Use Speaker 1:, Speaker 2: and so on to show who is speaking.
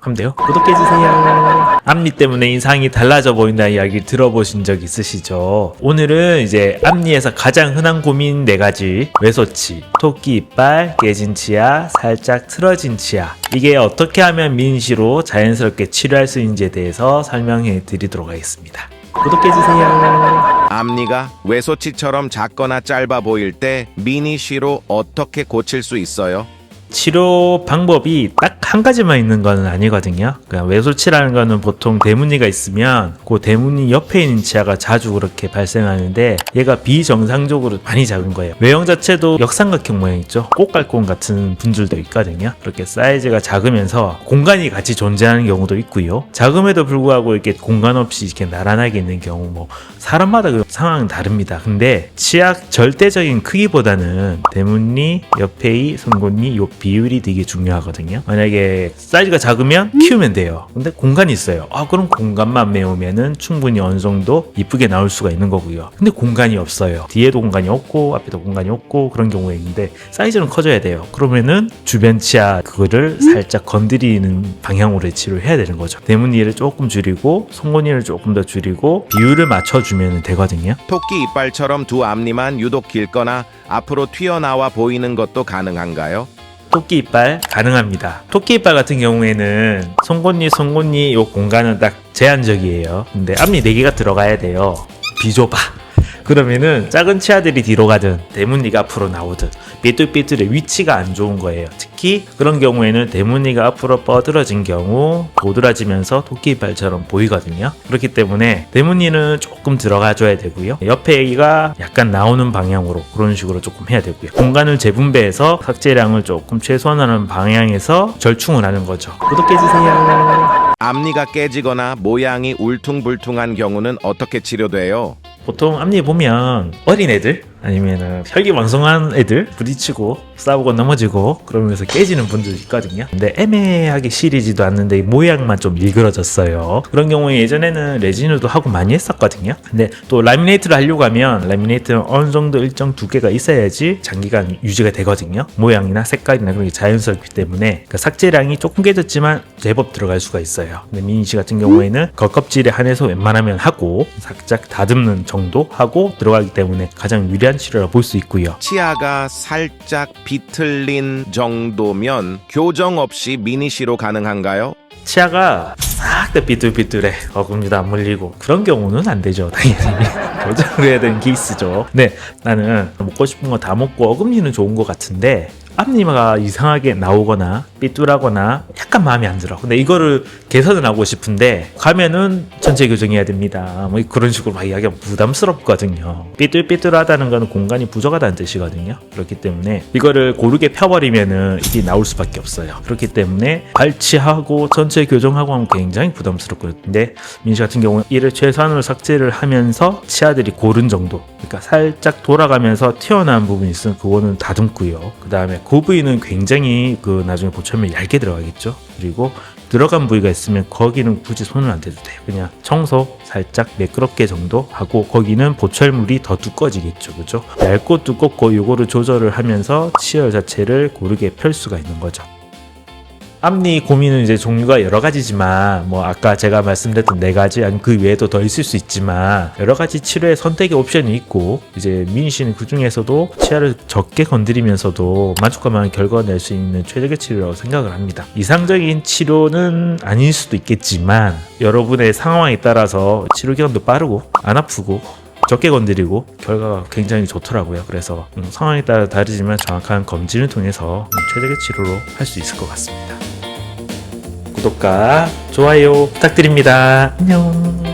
Speaker 1: 하면 돼요. 구독해주세요. 앞니 때문에 인상이 달라져 보인다는 이야기 들어보신 적 있으시죠? 오늘은 이제 앞니에서 가장 흔한 고민 4가지, 외소치, 토끼 이빨, 깨진 치아, 살짝 틀어진 치아, 이게 어떻게 하면 미인시로 자연스럽게 치료할 수 있는지에 대해서 설명해 드리도록 하겠습니다. 구독해주세요.
Speaker 2: 앞니가 외소치처럼 작거나 짧아 보일 때 미니쉬로 어떻게 고칠 수 있어요?
Speaker 1: 치료 방법이 딱 한 가지만 있는 건 아니거든요. 그러니까 외소치라는 거는 보통 대문니가 있으면 그 대문니 옆에 있는 치아가 자주 그렇게 발생하는데 얘가 비정상적으로 많이 작은 거예요. 외형 자체도 역삼각형 모양 있죠. 꽃갈콘 같은 분들도 있거든요. 그렇게 사이즈가 작으면서 공간이 같이 존재하는 경우도 있고요. 작음에도 불구하고 이렇게 공간 없이 이렇게 나란하게 있는 경우, 뭐 사람마다 그 상황은 다릅니다. 근데 치아 절대적인 크기보다는 대문니, 옆에 송곳니 요 비율이 되게 중요하거든요. 만약에 사이즈가 작으면 키우면 돼요. 근데 공간이 있어요. 그럼 공간만 메우면은 충분히 어느 정도 이쁘게 나올 수가 있는 거고요. 근데 공간이 없어요. 뒤에도 공간이 없고 앞에도 공간이 없고 그런 경우에 있는데 사이즈는 커져야 돼요. 그러면은 주변 치아 그거를 살짝 건드리는 방향으로 치료를 해야 되는 거죠. 대문니를 조금 줄이고 송곳니를 조금 더 줄이고 비율을 맞춰주면 되거든요.
Speaker 2: 토끼 이빨처럼 두 앞니만 유독 길거나 앞으로 튀어나와 보이는 것도 가능한가요?
Speaker 1: 토끼 이빨 가능합니다. 토끼 이빨 같은 경우에는 송곳니 요 공간은 딱 제한적이에요. 근데 앞니 4개가 들어가야 돼요. 비좁아. 그러면은 작은 치아들이 뒤로 가든 대문니가 앞으로 나오든 삐뚤삐뚤의 위치가 안 좋은 거예요. 특히 그런 경우에는 대문니가 앞으로 뻗어진 경우 도드라지면서 토끼 이빨처럼 보이거든요. 그렇기 때문에 대문니는 조금 들어가 줘야 되고요. 옆에 애기가 약간 나오는 방향으로 그런 식으로 조금 해야 되고요. 공간을 재분배해서 삭제량을 조금 최소화하는 방향에서 절충을 하는 거죠. 구독해주세요.
Speaker 2: 앞니가 깨지거나 모양이 울퉁불퉁한 경우는 어떻게 치료돼요?
Speaker 1: 보통 앞니 보면 어린애들 아니면은 혈기왕성한 애들 부딪히고 싸우고 넘어지고 그러면서 깨지는 분들 있거든요. 근데 애매하게 시리지도 않는데 모양만 좀 일그러졌어요. 그런 경우에 예전에는 레진으로도 하고 많이 했었거든요. 근데 또 라미네이트를 하려고 하면 라미네이트는 어느 정도 일정 두께가 있어야지 장기간 유지가 되거든요. 모양이나 색깔이나 그런 게 자연스럽기 때문에 그러니까 삭제량이 조금 깨졌지만 제법 들어갈 수가 있어요. 근데 미니씨 같은 경우에는 겉껍질에 한해서 웬만하면 하고 살짝 다듬는 정도 하고 들어가기 때문에 가장 유리한 치료라 볼 수 있고요.
Speaker 2: 치아가 살짝 비틀린 정도면 교정 없이 미니쉬로 가능한가요?
Speaker 1: 치아가 싹 다 삐뚤삐뚤해 어금니도 안 물리고 그런 경우는 안 되죠. 당연히 교정을 해야 되는 케이스죠. 네, 나는 먹고 싶은 거 다 먹고 어금니는 좋은 것 같은데 앞니가 이상하게 나오거나 삐뚤하거나 약간 마음에 안 들어. 근데 이거를 개선을 하고 싶은데 가면은 전체 교정해야 됩니다. 뭐 그런 식으로 막 이야기하면 부담스럽거든요. 삐뚤삐뚤하다는 거는 공간이 부족하다는 뜻이거든요. 그렇기 때문에 이거를 고르게 펴버리면은 이게 나올 수밖에 없어요. 그렇기 때문에 발치하고 전체 교정하고 하면 굉장히 부담스럽거든요. 근데 민씨 같은 경우는 이를 최소한으로 삭제를 하면서 치아들이 고른 정도, 그러니까 살짝 돌아가면서 튀어나온 부분이 있으면 그거는 다듬고요. 그 다음에 그 부위는 굉장히 나중에 보철면 얇게 들어가겠죠. 그리고 들어간 부위가 있으면 거기는 굳이 손을 안 대도 돼요. 그냥 청소 살짝 매끄럽게 정도 하고 거기는 보철물이 더 두꺼워지겠죠. 그죠? 얇고 두껍고 요거를 조절을 하면서 치열 자체를 고르게 펼 수가 있는 거죠. 앞니 고민은 이제 종류가 여러 가지지만 뭐 아까 제가 말씀드렸던 4가지 아니면 그 외에도 더 있을 수 있지만 여러 가지 치료의 선택의 옵션이 있고 이제 미니 씨는 그 중에서도 치아를 적게 건드리면서도 만족감 많은 결과를 낼 수 있는 최적의 치료라고 생각을 합니다. 이상적인 치료는 아닐 수도 있겠지만 여러분의 상황에 따라서 치료 기간도 빠르고 안 아프고 적게 건드리고 결과가 굉장히 좋더라고요. 그래서 상황에 따라 다르지만 정확한 검진을 통해서 최적의 치료로 할 수 있을 것 같습니다. 구독과 좋아요 부탁드립니다. 안녕.